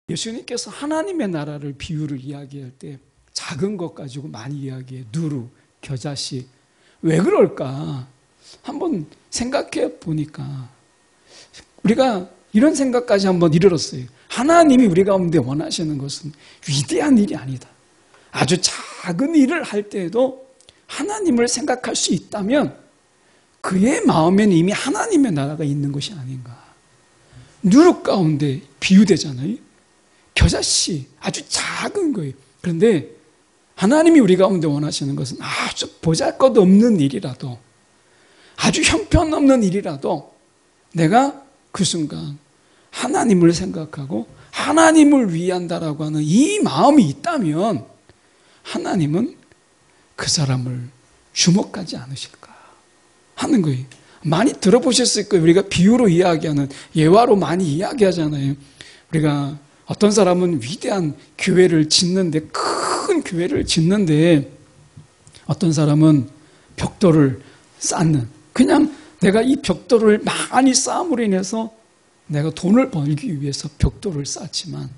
예수님께서 하나님의 나라를 비유를 이야기할 때 작은 것 가지고 많이 이야기해요. 누루, 겨자씨. 왜 그럴까? 한번 생각해 보니까 우리가 이런 생각까지 한번 이르렀어요. 하나님이 우리 가운데 원하시는 것은 위대한 일이 아니다. 아주 작은 일을 할 때에도 하나님을 생각할 수 있다면 그의 마음에는 이미 하나님의 나라가 있는 것이 아닌가. 누룩 가운데 비유되잖아요. 겨자씨, 아주 작은 거예요. 그런데 하나님이 우리 가운데 원하시는 것은 아주 보잘것없는 일이라도, 아주 형편없는 일이라도 내가 그 순간 하나님을 생각하고 하나님을 위한다라고 하는 이 마음이 있다면 하나님은 그 사람을 주목하지 않으실까 하는 거예요. 많이 들어보셨을 거예요. 우리가 비유로 이야기하는, 예화로 많이 이야기하잖아요. 우리가 어떤 사람은 위대한 교회를 짓는데, 큰 교회를 짓는데 어떤 사람은 벽돌을 쌓는, 그냥 내가 이 벽돌을 많이 쌓음으로 인해서 내가 돈을 벌기 위해서 벽돌을 쌓지만,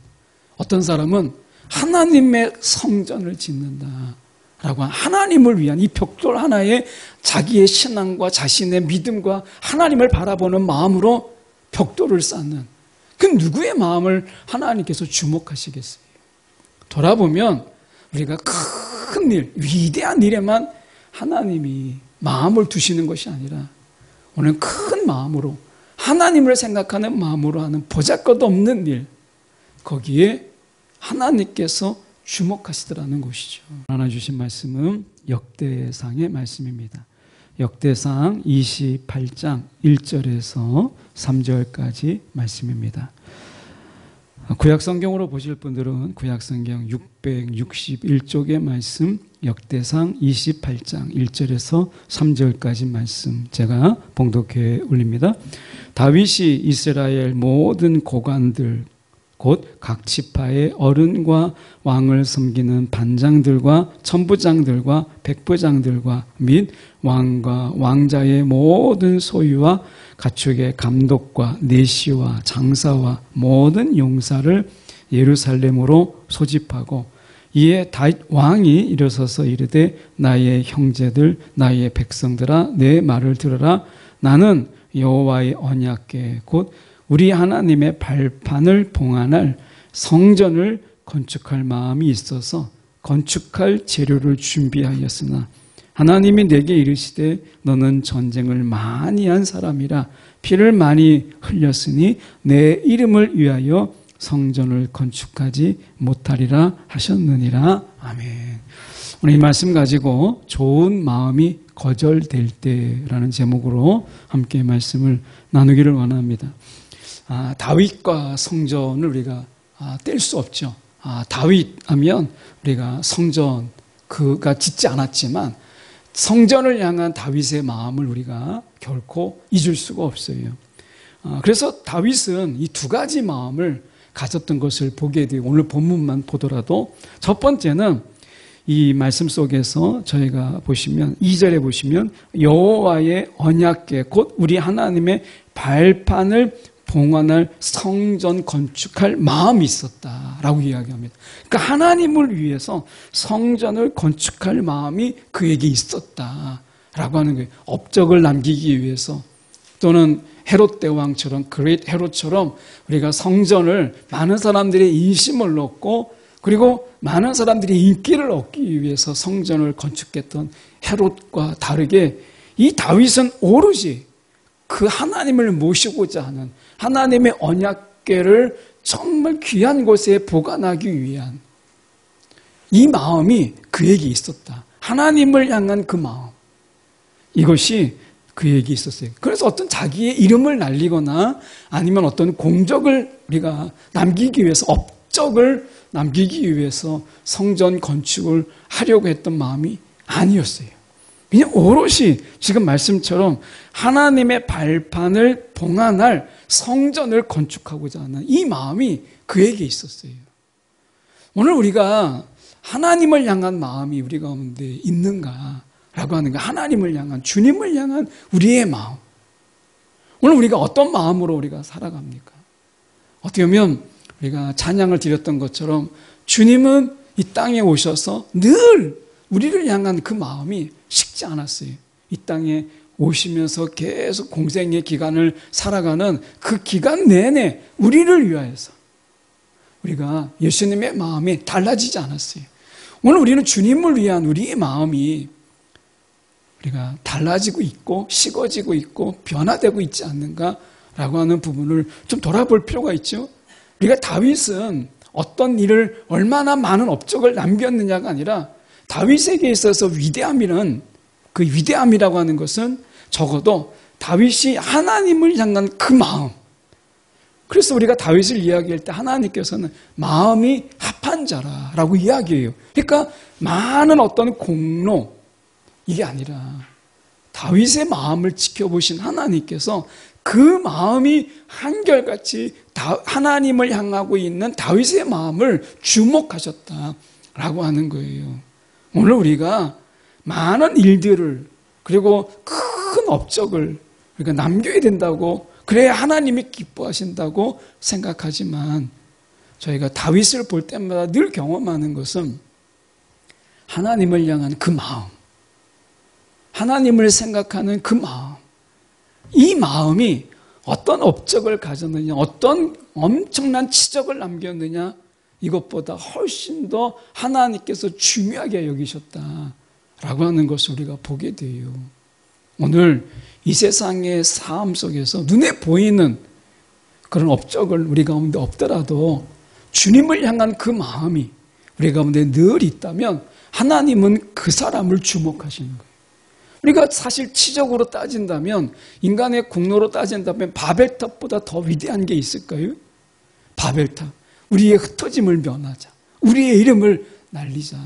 어떤 사람은 하나님의 성전을 짓는다라고 하나님을 위한 이 벽돌 하나에 자기의 신앙과 자신의 믿음과 하나님을 바라보는 마음으로 벽돌을 쌓는, 그 누구의 마음을 하나님께서 주목하시겠어요? 돌아보면 우리가 큰 일, 위대한 일에만 하나님이 마음을 두시는 것이 아니라 오늘 큰 마음으로 하나님을 생각하는 마음으로 하는 보잘것없는 일, 거기에 하나님께서 주목하시더라는 것이죠. 하나 주신 말씀은 역대상의 말씀입니다. 역대상 28장 1절에서 3절까지 말씀입니다. 구약성경으로 보실 분들은 구약성경 661쪽의 말씀, 역대상 28장 1절에서 3절까지 말씀 제가 봉독해 올립니다. 다윗이 이스라엘 모든 고관들 곧 각 지파의 어른과 왕을 섬기는 반장들과 천부장들과 백부장들과 및 왕과 왕자의 모든 소유와 가축의 감독과 내시와 장사와 모든 용사를 예루살렘으로 소집하고, 이에 다윗 왕이 일어서서 이르되 나의 형제들 나의 백성들아 내 말을 들으라. 나는 여호와의 언약궤 곧 우리 하나님의 발판을 봉안할 성전을 건축할 마음이 있어서 건축할 재료를 준비하였으나 하나님이 내게 이르시되 너는 전쟁을 많이 한 사람이라 피를 많이 흘렸으니 내 이름을 위하여 성전을 건축하지 못하리라 하셨느니라. 아멘. 오늘 이 말씀 가지고 좋은 마음이 거절될 때라는 제목으로 함께 말씀을 나누기를 원합니다. 다윗과 성전을 우리가 뗄 수 없죠. 다윗 하면 우리가 성전 그가 짓지 않았지만 성전을 향한 다윗의 마음을 우리가 결코 잊을 수가 없어요. 그래서 다윗은 이 두 가지 마음을 가졌던 것을 보게 돼요. 오늘 본문만 보더라도 첫 번째는 이 말씀 속에서 저희가 보시면 2절에 보시면 여호와의 언약궤 곧 우리 하나님의 발판을 봉헌할 성전 건축할 마음이 있었다라고 이야기합니다. 그러니까 하나님을 위해서 성전을 건축할 마음이 그에게 있었다라고 하는 거예요. 업적을 남기기 위해서, 또는 헤롯 대왕처럼, 그레이트 헤롯처럼 우리가 성전을 많은 사람들의 인심을 얻고 그리고 많은 사람들이 인기를 얻기 위해서 성전을 건축했던 헤롯과 다르게 이 다윗은 오로지 그 하나님을 모시고자 하는 하나님의 언약궤를 정말 귀한 곳에 보관하기 위한 이 마음이 그에게 있었다. 하나님을 향한 그 마음, 이것이 그에게 있었어요. 그래서 어떤 자기의 이름을 날리거나 아니면 어떤 공적을 우리가 남기기 위해서, 업적을 남기기 위해서 성전 건축을 하려고 했던 마음이 아니었어요. 그냥 오롯이 지금 말씀처럼 하나님의 발판을 봉안할 성전을 건축하고자 하는 이 마음이 그에게 있었어요. 오늘 우리가 하나님을 향한 마음이 우리 가운데 있는가라고 하는 거, 하나님을 향한, 주님을 향한 우리의 마음. 오늘 우리가 어떤 마음으로 우리가 살아갑니까? 어떻게 보면 우리가 찬양을 드렸던 것처럼 주님은 이 땅에 오셔서 늘 우리를 향한 그 마음이 식지 않았어요. 이 땅에 오시면서 계속 공생의 기간을 살아가는 그 기간 내내 우리를 위하여서 우리가 예수님의 마음이 달라지지 않았어요. 오늘 우리는 주님을 위한 우리의 마음이 우리가 달라지고 있고 식어지고 있고 변화되고 있지 않는가라고 하는 부분을 좀 돌아볼 필요가 있죠. 우리가 다윗은 어떤 일을 얼마나 많은 업적을 남겼느냐가 아니라 다윗에게 있어서 위대함이란 그 위대함이라고 하는 것은 적어도 다윗이 하나님을 향한 그 마음. 그래서 우리가 다윗을 이야기할 때 하나님께서는 마음이 합한 자라라고 이야기해요. 그러니까 많은 어떤 공로 이게 아니라 다윗의 마음을 지켜보신 하나님께서 그 마음이 한결같이 하나님을 향하고 있는 다윗의 마음을 주목하셨다라고 하는 거예요. 오늘 우리가 많은 일들을 그리고 큰 업적을 우리가 남겨야 된다고 그래야 하나님이 기뻐하신다고 생각하지만 저희가 다윗을 볼 때마다 늘 경험하는 것은 하나님을 향한 그 마음, 하나님을 생각하는 그 마음, 이 마음이 어떤 업적을 가졌느냐, 어떤 엄청난 치적을 남겼느냐, 이것보다 훨씬 더 하나님께서 중요하게 여기셨다라고 하는 것을 우리가 보게 돼요. 오늘 이 세상의 삶 속에서 눈에 보이는 그런 업적을 우리 가운데 없더라도 주님을 향한 그 마음이 우리 가운데 늘 있다면 하나님은 그 사람을 주목하시는 거예요. 우리가 사실 치적으로 따진다면 인간의 공로로 따진다면 바벨탑보다 더 위대한 게 있을까요? 바벨탑. 우리의 흩어짐을 면하자. 우리의 이름을 날리자.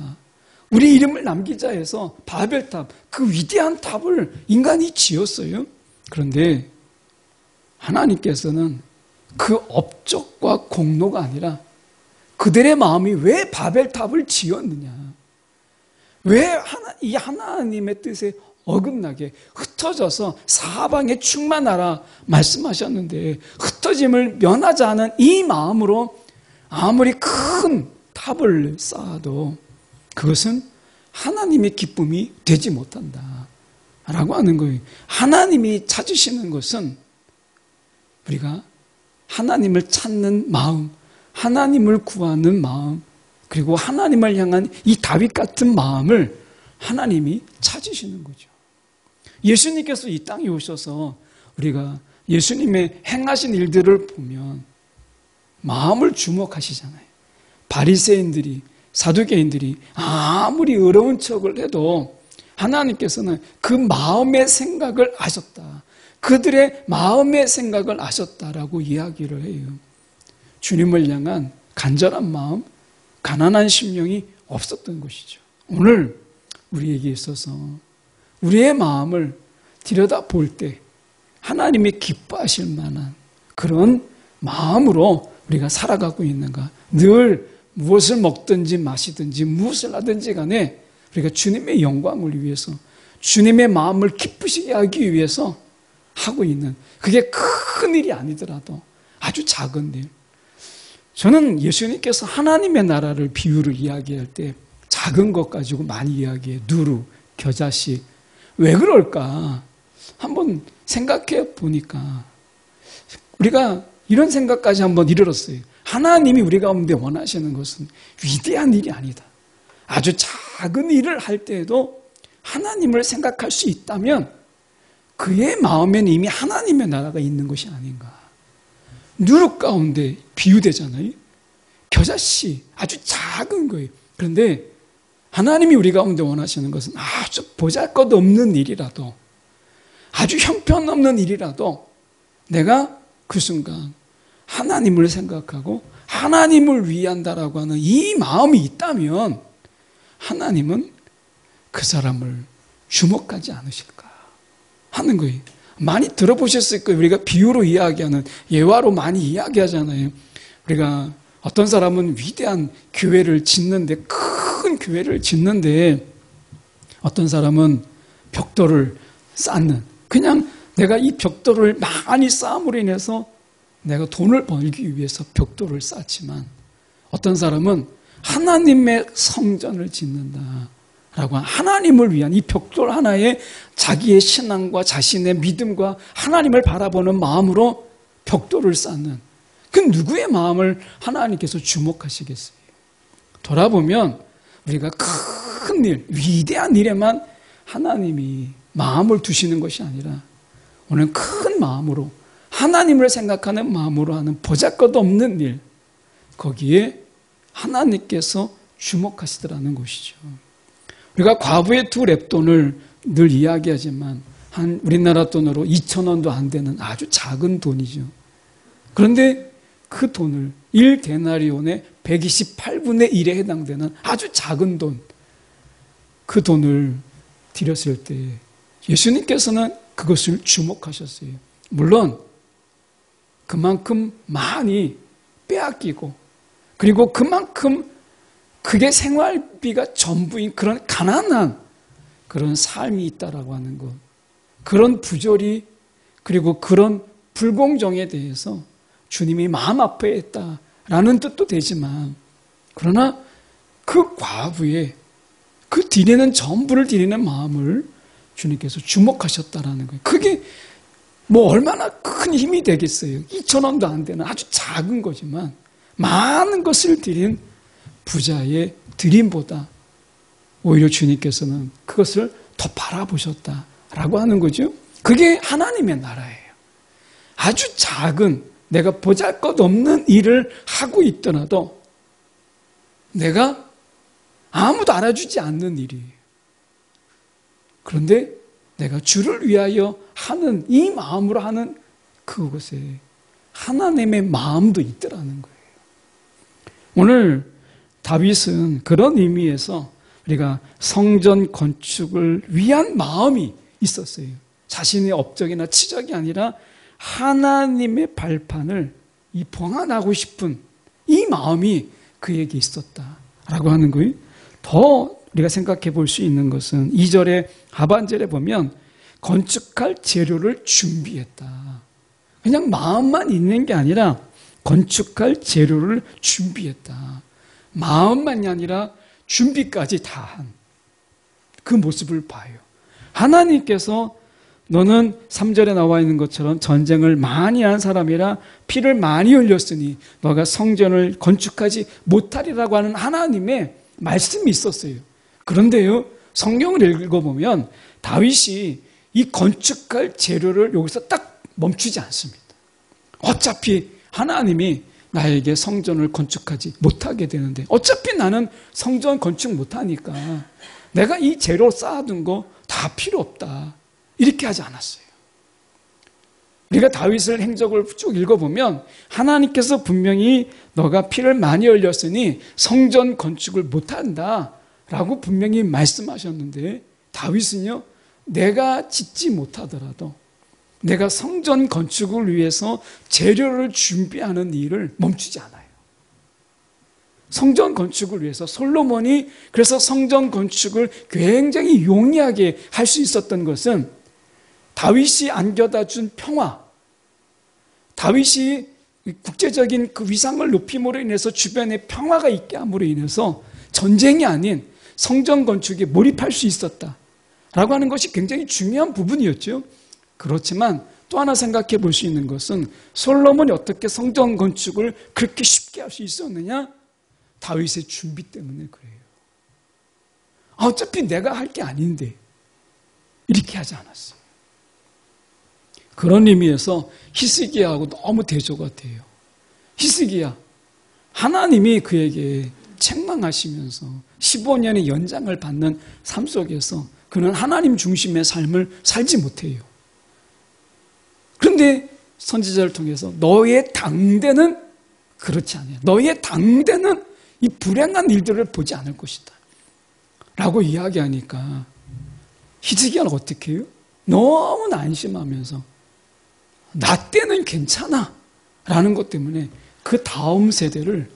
우리 이름을 남기자 해서 바벨탑, 그 위대한 탑을 인간이 지었어요. 그런데 하나님께서는 그 업적과 공로가 아니라 그들의 마음이 왜 바벨탑을 지었느냐. 왜 이 하나님의 뜻에 어긋나게 흩어져서 사방에 충만하라 말씀하셨는데 흩어짐을 면하지 않은 이 마음으로 아무리 큰 탑을 쌓아도 그것은 하나님의 기쁨이 되지 못한다 라고 하는 거예요. 하나님이 찾으시는 것은 우리가 하나님을 찾는 마음, 하나님을 구하는 마음, 그리고 하나님을 향한 이 다윗 같은 마음을 하나님이 찾으시는 거죠. 예수님께서 이 땅에 오셔서 우리가 예수님의 행하신 일들을 보면 마음을 주목하시잖아요. 바리새인들이, 사두개인들이 아무리 어려운 척을 해도 하나님께서는 그 마음의 생각을 아셨다. 그들의 마음의 생각을 아셨다라고 이야기를 해요. 주님을 향한 간절한 마음, 가난한 심령이 없었던 것이죠. 오늘 우리에게 있어서 우리의 마음을 들여다볼 때 하나님이 기뻐하실 만한 그런 마음으로 우리가 살아가고 있는가. 늘 무엇을 먹든지 마시든지 무엇을 하든지 간에 우리가 주님의 영광을 위해서 주님의 마음을 기쁘시게 하기 위해서 하고 있는, 그게 큰 일이 아니더라도 아주 작은 일. 저는 예수님께서 하나님의 나라를 비유를 이야기할 때 작은 것 가지고 많이 이야기해요. 누루, 겨자씨. 왜 그럴까? 한번 생각해 보니까 우리가 이런 생각까지 한번 이르렀어요. 하나님이 우리 가운데 원하시는 것은 위대한 일이 아니다. 아주 작은 일을 할 때에도 하나님을 생각할 수 있다면 그의 마음에는 이미 하나님의 나라가 있는 것이 아닌가. 누룩 가운데 비유되잖아요. 겨자씨, 아주 작은 거예요. 그런데 하나님이 우리 가운데 원하시는 것은 아주 보잘것없는 일이라도, 아주 형편없는 일이라도 내가 그 순간 하나님을 생각하고 하나님을 위한다라고 하는 이 마음이 있다면 하나님은 그 사람을 주목하지 않으실까 하는 거예요. 많이 들어보셨을 거예요. 우리가 비유로 이야기하는, 예화로 많이 이야기하잖아요. 우리가 어떤 사람은 위대한 교회를 짓는데, 큰 교회를 짓는데 어떤 사람은 벽돌을 쌓는, 그냥 내가 이 벽돌을 많이 쌓음으로 인해서 내가 돈을 벌기 위해서 벽돌을 쌓지만 어떤 사람은 하나님의 성전을 짓는다라고 하나님을 위한 이 벽돌 하나에 자기의 신앙과 자신의 믿음과 하나님을 바라보는 마음으로 벽돌을 쌓는 그 누구의 마음을 하나님께서 주목하시겠어요? 돌아보면 우리가 큰 일, 위대한 일에만 하나님이 마음을 두시는 것이 아니라 오늘 큰 마음으로 하나님을 생각하는 마음으로 하는 보잘것없는 일, 거기에 하나님께서 주목하시더라는 것이죠. 우리가 과부의 2렙돈을 늘 이야기하지만 한 우리나라 돈으로 2,000원도 안 되는 아주 작은 돈이죠. 그런데 그 돈을 1데나리온의 128분의 1에 해당되는 아주 작은 돈, 그 돈을 드렸을 때 예수님께서는 그것을 주목하셨어요. 물론 그만큼 많이 빼앗기고 그리고 그만큼 그게 생활비가 전부인 그런 가난한 그런 삶이 있다라고 하는 것, 그런 부조리 그리고 그런 불공정에 대해서 주님이 마음 아파했다라는 뜻도 되지만, 그러나 그 과부의 그 드리는 전부를 드리는 마음을 주님께서 주목하셨다라는 거예요. 그게 뭐 얼마나 큰 힘이 되겠어요. 2,000원도 안 되는 아주 작은 거지만 많은 것을 드린 부자의 드림보다 오히려 주님께서는 그것을 더 바라보셨다라고 하는 거죠. 그게 하나님의 나라예요. 아주 작은, 내가 보잘것없는 일을 하고 있더라도 내가 아무도 알아주지 않는 일이에요. 그런데 내가 주를 위하여 하는 이 마음으로 하는 그것에 하나님의 마음도 있더라는 거예요. 오늘 다윗은 그런 의미에서 우리가 성전 건축을 위한 마음이 있었어요. 자신의 업적이나 치적이 아니라 하나님의 발판을 이 봉안하고 싶은 이 마음이 그에게 있었다라고 하는 거예요. 더 우리가 생각해 볼 수 있는 것은 2절의 하반절에 보면 건축할 재료를 준비했다. 그냥 마음만 있는 게 아니라 건축할 재료를 준비했다. 마음만이 아니라 준비까지 다 한 그 모습을 봐요. 하나님께서 너는 3절에 나와 있는 것처럼 전쟁을 많이 한 사람이라 피를 많이 흘렸으니 너가 성전을 건축하지 못하리라고 하는 하나님의 말씀이 있었어요. 그런데요, 성경을 읽어보면 다윗이 이 건축할 재료를 여기서 딱 멈추지 않습니다. 어차피 하나님이 나에게 성전을 건축하지 못하게 되는데 어차피 나는 성전 건축 못하니까 내가 이 재료 쌓아둔 거 다 필요 없다. 이렇게 하지 않았어요. 우리가 다윗을 행적을 쭉 읽어보면 하나님께서 분명히 너가 피를 많이 흘렸으니 성전 건축을 못한다 라고 분명히 말씀하셨는데 다윗은요, 내가 짓지 못하더라도 내가 성전 건축을 위해서 재료를 준비하는 일을 멈추지 않아요. 성전 건축을 위해서 솔로몬이 그래서 성전 건축을 굉장히 용이하게 할 수 있었던 것은 다윗이 안겨다 준 평화, 다윗이 국제적인 그 위상을 높임으로 인해서 주변에 평화가 있게 함으로 인해서 전쟁이 아닌 성전 건축에 몰입할 수 있었다라고 하는 것이 굉장히 중요한 부분이었죠. 그렇지만 또 하나 생각해 볼 수 있는 것은 솔로몬이 어떻게 성전 건축을 그렇게 쉽게 할 수 있었느냐? 다윗의 준비 때문에 그래요. 어차피 내가 할 게 아닌데 이렇게 하지 않았어요. 그런 의미에서 히스기야하고 너무 대조가 돼요. 히스기야, 하나님이 그에게 책망하시면서 15년의 연장을 받는 삶 속에서 그는 하나님 중심의 삶을 살지 못해요. 그런데 선지자를 통해서 너의 당대는 그렇지 않아요. 너의 당대는 이 불행한 일들을 보지 않을 것이다 라고 이야기하니까 히스기야는 어떻게 해요? 너무나 안심하면서 나 때는 괜찮아 라는 것 때문에 그 다음 세대를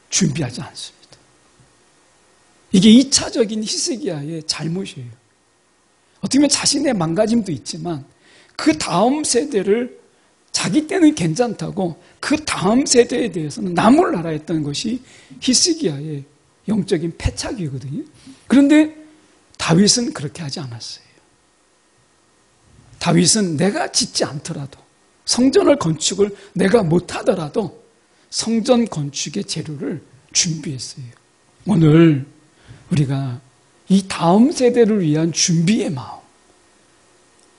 준비하지 않습니다. 이게 2차적인 히스기야의 잘못이에요. 어떻게 보면 자신의 망가짐도 있지만 그 다음 세대를 자기 때는 괜찮다고 그 다음 세대에 대해서는 나몰라라 했던 것이 히스기야의 영적인 패착이거든요. 그런데 다윗은 그렇게 하지 않았어요. 다윗은 내가 짓지 않더라도, 성전을 건축을 내가 못하더라도 성전 건축의 재료를 준비했어요. 오늘 우리가 이 다음 세대를 위한 준비의 마음,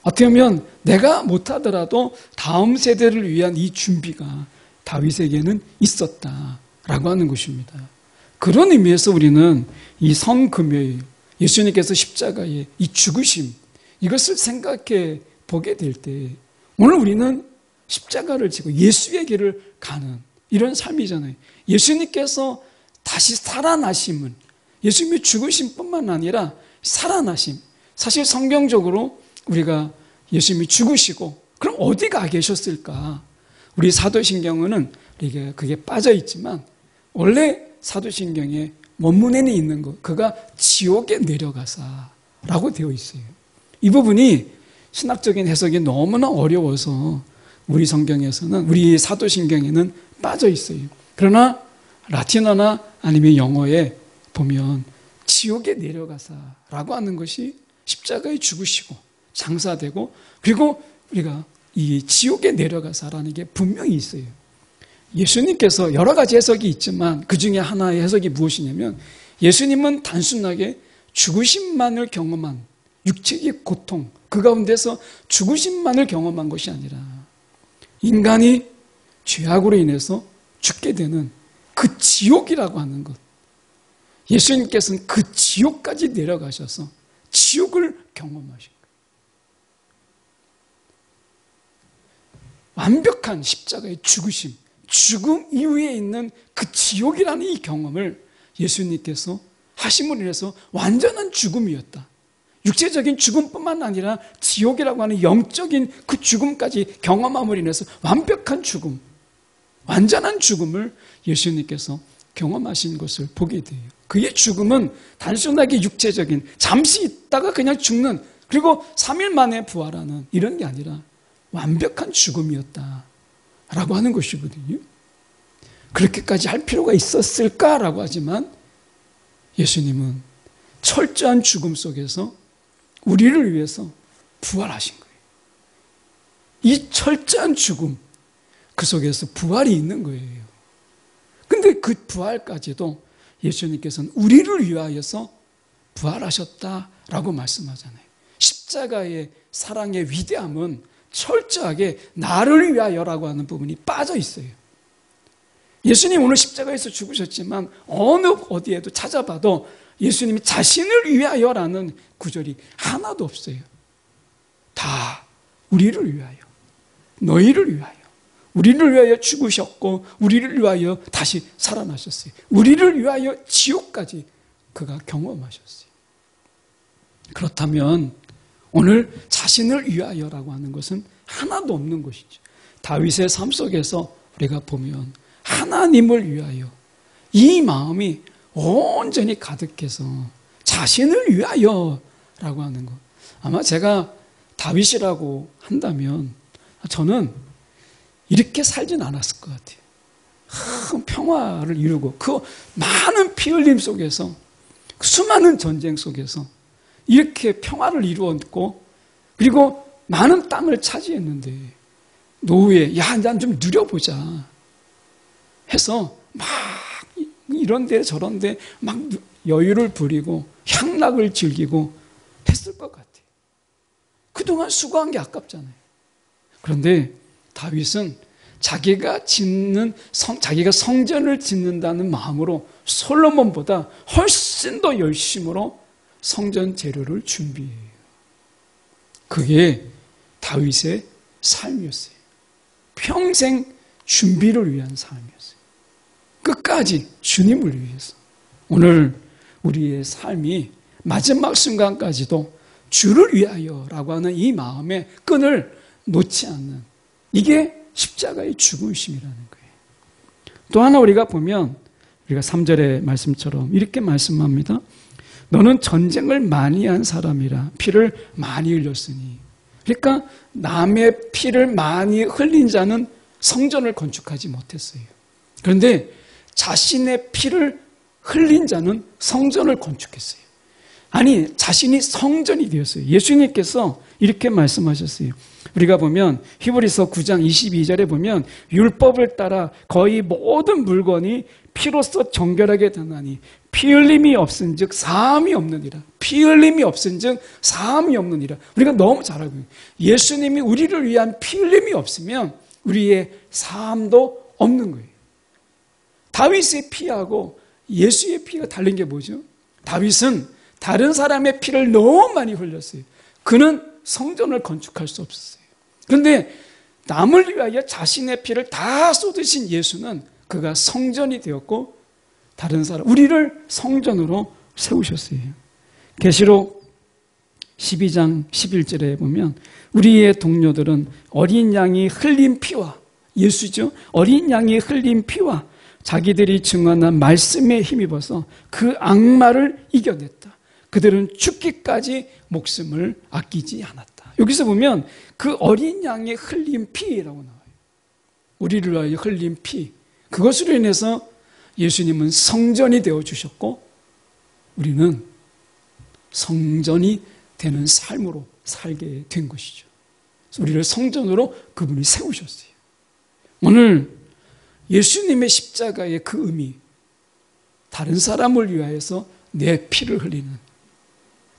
어떻게 보면 내가 못하더라도 다음 세대를 위한 이 준비가 다윗에게는 있었다라고 하는 것입니다. 그런 의미에서 우리는 이 성금요일, 예수님께서 십자가의 이 죽으심, 이것을 생각해 보게 될 때 오늘 우리는 십자가를 지고 예수의 길을 가는 이런 삶이잖아요. 예수님께서 다시 살아나심은, 예수님의 죽으심뿐만 아니라 살아나심, 사실 성경적으로 우리가 예수님이 죽으시고 그럼 어디 가 계셨을까? 우리 사도신경은 그게 빠져 있지만 원래 사도신경의 원문에는 있는 것, 그가 지옥에 내려가사라고 되어 있어요. 이 부분이 신학적인 해석이 너무나 어려워서 우리 성경에서는, 우리 사도신경에는 빠져 있어요. 그러나 라틴어나 아니면 영어에 보면 지옥에 내려가사라고 하는 것이 십자가에 죽으시고 장사되고, 그리고 우리가 이 지옥에 내려가사라는 게 분명히 있어요. 예수님께서 여러 가지 해석이 있지만 그 중에 하나의 해석이 무엇이냐면, 예수님은 단순하게 죽으심만을 경험한, 육체의 고통, 그 가운데서 죽으심만을 경험한 것이 아니라 인간이 죄악으로 인해서 죽게 되는 그 지옥이라고 하는 것, 예수님께서는 그 지옥까지 내려가셔서 지옥을 경험하신 거예요. 완벽한 십자가의 죽으심, 죽음 이후에 있는 그 지옥이라는 이 경험을 예수님께서 하심으로 인해서 완전한 죽음이었다. 육체적인 죽음뿐만 아니라 지옥이라고 하는 영적인 그 죽음까지 경험함으로 인해서 완벽한 죽음, 완전한 죽음을 예수님께서 경험하신 것을 보게 돼요. 그의 죽음은 단순하게 육체적인, 잠시 있다가 그냥 죽는, 그리고 3일 만에 부활하는 이런 게 아니라 완벽한 죽음이었다라고 하는 것이거든요. 그렇게까지 할 필요가 있었을까라고 하지만 예수님은 철저한 죽음 속에서 우리를 위해서 부활하신 거예요. 이 철저한 죽음, 그 속에서 부활이 있는 거예요. 근데 그 부활까지도 예수님께서는 우리를 위하여서 부활하셨다라고 말씀하잖아요. 십자가의 사랑의 위대함은 철저하게 나를 위하여라고 하는 부분이 빠져 있어요. 예수님 오늘 십자가에서 죽으셨지만 어느 어디에도 찾아봐도 예수님이 자신을 위하여라는 구절이 하나도 없어요. 다 우리를 위하여, 너희를 위하여, 우리를 위하여 죽으셨고 우리를 위하여 다시 살아나셨어요. 우리를 위하여 지옥까지 그가 경험하셨어요. 그렇다면 오늘 자신을 위하여라고 하는 것은 하나도 없는 것이죠. 다윗의 삶 속에서 우리가 보면 하나님을 위하여 이 마음이 온전히 가득해서 자신을 위하여라고 하는 것. 아마 제가 다윗이라고 한다면 저는 이렇게 살진 않았을 것 같아요. 평화를 이루고 그 많은 피 흘림 속에서, 그 수많은 전쟁 속에서 이렇게 평화를 이루었고, 그리고 많은 땅을 차지했는데 노후에 난 좀 누려보자 해서 막 이런데 저런데 막 여유를 부리고 향락을 즐기고 했을 것 같아요. 그동안 수고한 게 아깝잖아요. 그런데 다윗은 자기가 성전을 짓는다는 마음으로 솔로몬보다 훨씬 더 열심으로 성전 재료를 준비해요. 그게 다윗의 삶이었어요. 평생 준비를 위한 삶이었어요. 끝까지 주님을 위해서. 오늘 우리의 삶이 마지막 순간까지도 주를 위하여라고 하는 이 마음의 끈을 놓지 않는, 이게 십자가의 죽으심이라는 거예요. 또 하나 우리가 보면 우리가 3절의 말씀처럼 이렇게 말씀합니다. 너는 전쟁을 많이 한 사람이라 피를 많이 흘렸으니. 그러니까 남의 피를 많이 흘린 자는 성전을 건축하지 못했어요. 그런데 자신의 피를 흘린 자는 성전을 건축했어요. 아니, 자신이 성전이 되었어요. 예수님께서 이렇게 말씀하셨어요. 우리가 보면 히브리서 9장 22절에 보면 율법을 따라 거의 모든 물건이 피로써 정결하게 되나니 피 흘림이 없은즉 사함이 없느니라. 피 흘림이 없은즉 사함이 없느니라. 우리가 너무 잘 알고 있어요. 예수님이 우리를 위한 피 흘림이 없으면 우리의 사함도 없는 거예요. 다윗의 피하고 예수의 피가 다른 게 뭐죠? 다윗은 다른 사람의 피를 너무 많이 흘렸어요. 그는 성전을 건축할 수 없었어요. 그런데 남을 위하여 자신의 피를 다 쏟으신 예수는 그가 성전이 되었고 다른 사람, 우리를 성전으로 세우셨어요. 계시록 12장 11절에 보면 우리의 동료들은 어린 양이 흘린 피와, 예수죠, 어린 양이 흘린 피와 자기들이 증언한 말씀에 힘입어서 그 악마를 이겨냈다. 그들은 죽기까지 목숨을 아끼지 않았다. 여기서 보면 그 어린 양의 흘린 피라고 나와요. 우리를 위하여 흘린 피. 그것으로 인해서 예수님은 성전이 되어주셨고 우리는 성전이 되는 삶으로 살게 된 것이죠. 그래서 우리를 성전으로 그분이 세우셨어요. 오늘 예수님의 십자가의 그 의미, 다른 사람을 위하여서 내 피를 흘리는,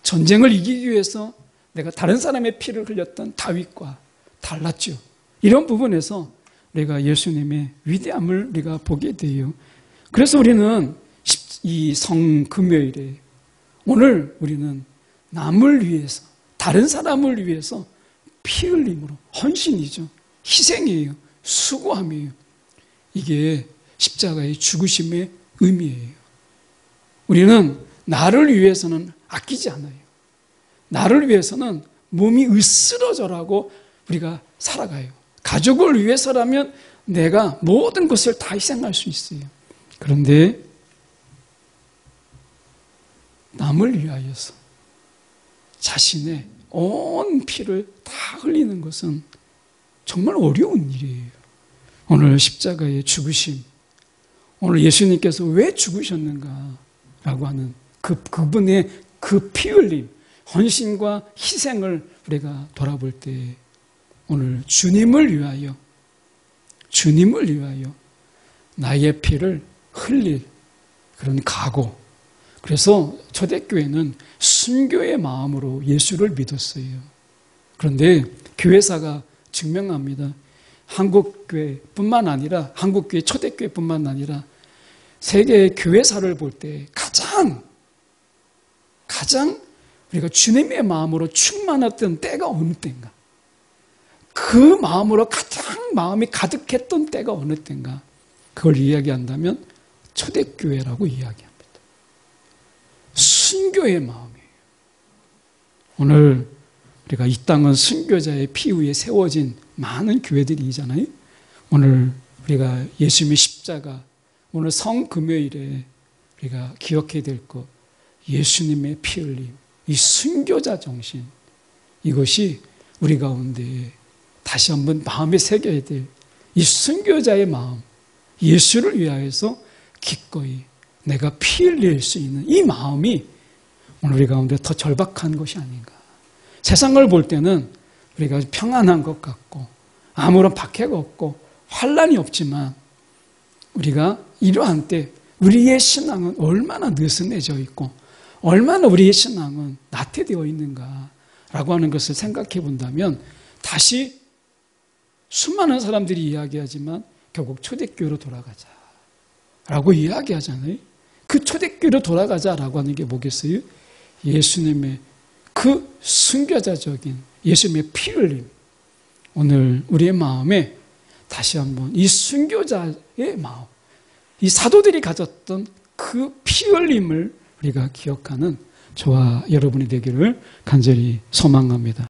전쟁을 이기기 위해서 내가 다른 사람의 피를 흘렸던 다윗과 달랐죠. 이런 부분에서 우리가 예수님의 위대함을 우리가 보게 돼요. 그래서 우리는 이 성금요일에 오늘 우리는 남을 위해서, 다른 사람을 위해서 피 흘림으로, 헌신이죠. 희생이에요. 수고함이에요. 이게 십자가의 죽으심의 의미예요. 우리는 나를 위해서는 아끼지 않아요. 나를 위해서는 몸이 으스러져라고 우리가 살아가요. 가족을 위해서라면 내가 모든 것을 다 희생할 수 있어요. 그런데 남을 위하여서 자신의 온 피를 다 흘리는 것은 정말 어려운 일이에요. 오늘 십자가의 죽으심, 오늘 예수님께서 왜 죽으셨는가라고 하는 그분의 그 피 흘림, 헌신과 희생을 우리가 돌아볼 때 오늘 주님을 위하여 나의 피를 흘릴 그런 각오. 그래서 초대교회는 순교의 마음으로 예수를 믿었어요. 그런데 교회사가 증명합니다. 한국교회뿐만 아니라, 한국교회 초대교회뿐만 아니라 세계의 교회사를 볼 때 가장 우리가 주님의 마음으로 충만했던 때가 어느 때인가? 그 마음으로 가장 마음이 가득했던 때가 어느 때인가? 그걸 이야기한다면 초대교회라고 이야기합니다. 순교의 마음이에요. 오늘 우리가 이 땅은 순교자의 피 위에 세워진 많은 교회들이잖아요. 오늘 우리가 예수님의 십자가, 오늘 성금요일에 우리가 기억해야 될 것, 예수님의 피 흘림, 이 순교자 정신, 이것이 우리 가운데 다시 한번 마음에 새겨야 될 이 순교자의 마음, 예수를 위하여서 기꺼이 내가 피 흘릴 수 있는 이 마음이 오늘 우리 가운데 더 절박한 것이 아닌가. 세상을 볼 때는 우리가 평안한 것 같고 아무런 박해가 없고 환란이 없지만 우리가 이러한 때 우리의 신앙은 얼마나 느슨해져 있고 얼마나 우리의 신앙은 나태되어 있는가라고 하는 것을 생각해 본다면 다시 수많은 사람들이 이야기하지만 결국 초대교회로 돌아가자라고 이야기하잖아요. 그 초대교회로 돌아가자라고 하는 게 뭐겠어요? 예수님의 그 순교자적인 예수님의 피 흘림, 오늘 우리의 마음에 다시 한번 이 순교자의 마음, 이 사도들이 가졌던 그 피 흘림을 우리가 기억하는 저와 여러분이 되기를 간절히 소망합니다.